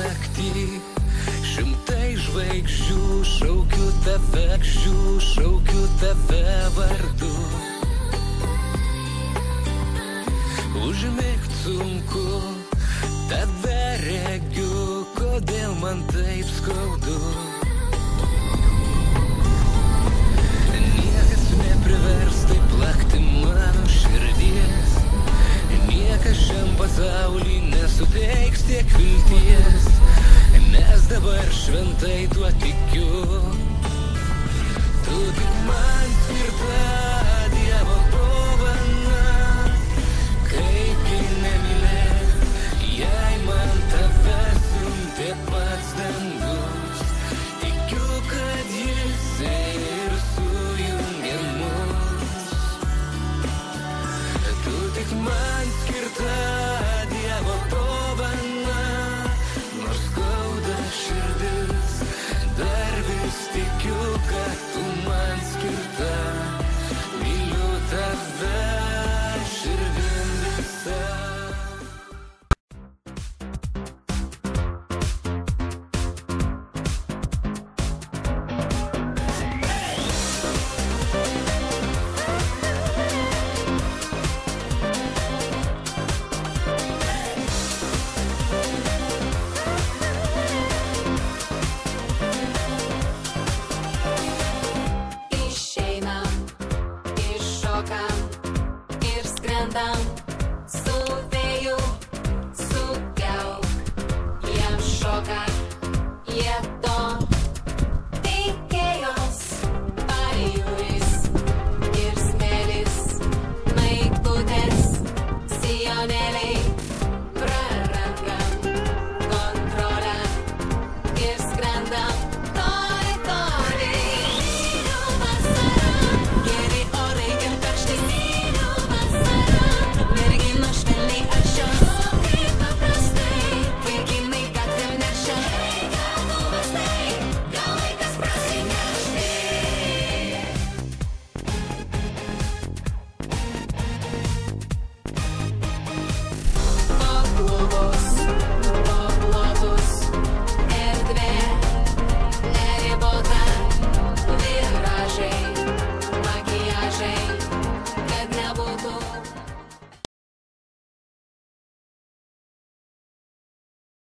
naktį, šimtai žvaigždžių, šaukiu tave vardu. Užmigt sunku, tave regiu, kodėl man taip skaudu. Niekas neprivers taip plakti mano širdies, niekas šiam pasaulį nesuteiks tiek vilties, nes dabar šventai tuo tikiu. Tu tik man skirta Dievo dovana, kaipgi nemylėt, jei man tave siuntė pats dangus. Tikiu, kad jis ir sujungė mus. Tu tik man skirta Dievo dovana, nors skauda širdis, dar vis tikiu, kad tu man skirta. Myliu tave širdim visa. Išeinam, iššokam ir skrendam.